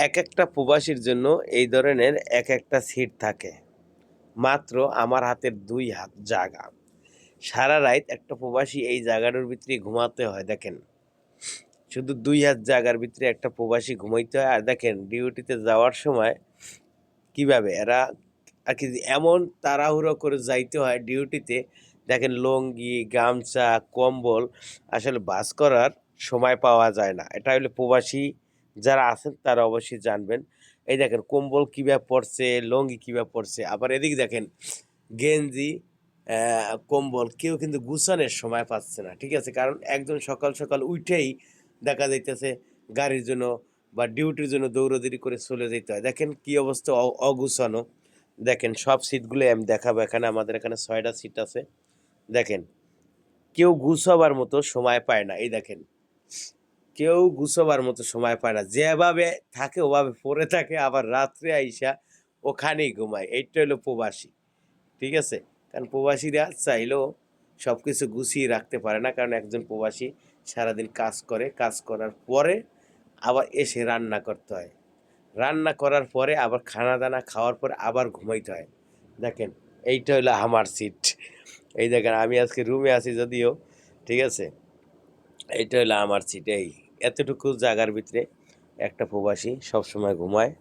এক একটা প্রবাসীর জন্য এই ধরনের এক একটা সিট থাকে। মাত্র আমার হাতের ২ হাত জাগা। সারা রাত একটা প্রবাসী এই জায়গাটার ভিতরে ঘুমাতে হয় দেখেন। শুধু ২ হাত জায়গার ভিতরে একটা প্রবাসী ঘুমাইতে হয়। আর দেখেন ডিউটিতে যাওয়ার সময় কিভাবে এরা আরকি এমন তাড়াহুড়ো করে যাইতে হয় ডিউটিতে, দেখেন লুঙ্গি, গামছা, কম্বল আসলে ভাঁজ করার সময় পাওয়া যায় না। এটা হইলো প্রবাসী যারা আছেন তারা অবশ্যই জানবেন। এই দেখেন কম্বল কিভাবে পড়ছে, লুঙ্গি কিভাবে পড়ছে। আবার এদিকে দেখেন গেঞ্জি, কম্বল কেউ কিন্তু গুছানোর সময় পাচ্ছে না। ঠিক আছে? কারণ একজন সকাল, সকাল উইঠেই দেখা যাইতেছে গাড়ির জন্য বা ডিউটির জন্য দৌড়াদৌড়ি করে চলে যেতে হয়। দেখেন কি অবস্থা অগুছানো। দেখেন সব সিটগুলো আমি দেখাবো এখানে আমাদের এখানে ৬ টা সিট আছে। দেখেন কেউ গুছাবার মতো সময় পায় না। এই দেখেন কেউ গুছাবার মতো সময় পায় না। যেভাবে থাকে ওভাবে পড়ে থাকে আবার রাত্রে আইসা ওখানেই ঘুমায়। এইটা হলো প্রবাসী। ঠিক আছে? কারণ প্রবাসীরা চাইলেও সবকিছু গুছিয়ে রাখতে পারে না। কারণ একজন প্রবাসী সারাদিন কাজ করে। কাজ করার পরে আবার এসে রান্না করতে হয়। রান্না করার পরে আবার খানা-দানা খাওয়ার পরে আবার ঘুমাইতে হয়। দেখেন এইটা হইলো আমার সিট। এই দেখেন আমি আজকে রুমে আছি যদিও, ঠিক আছে? এইটা হইলো আমার সিট। এই এতটুকু জায়গার ভিতরে একটা প্রবাসী সবসময় ঘুমায়।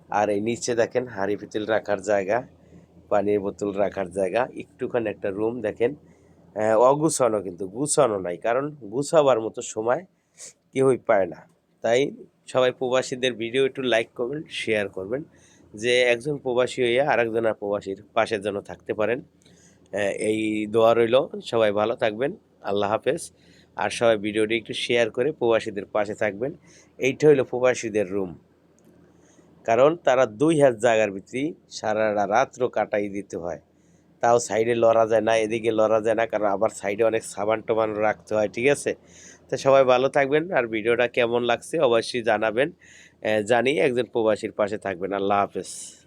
আর এই নিচে দেখেন হাঁড়ি-পাতিল রাখার জায়গা, পানির বোতল রাখার জায়গা, একটুখানি একটা রুম দেখেন। অগুছানো কিন্তু গুছানো নাই। কারণ গুছাবার মতো সময় কেউই পায় না। তাই সবাই প্রবাসীদের ভিডিও একটু লাইক করবেন, শেয়ার করবেন। যে একজন প্রবাসী হইয়া আরেকজন প্রবাসীর পাশে যেন থাকতে পারেন। এই দোয়া রইল। সবাই ভালো থাকবেন। আল্লাহ হাফেজ। আর সবাই ভিডিওটি একটু শেয়ার করে প্রবাসীদের পাশে থাকবেন। এইটা হইলো প্রবাসীদের রুম। কারণ তারা ২ হাত জায়গার ভিতরেই সারা রাত্র কাটাই দিতে হয়। তাও সাইডে লড়া যায় না, এদিকে লড়া যায় না। কারণ আবার সাইডে অনেক সাবান-টাবান রাখতে হয়, ঠিক আছে? তো সবাই ভালো থাকবেন। আর ভিডিওটা কেমন লাগছে অবশ্যই জানাবেন। জানিয়ে একজন প্রবাসীর পাশে থাকবেন। আল্লাহ হাফেজ।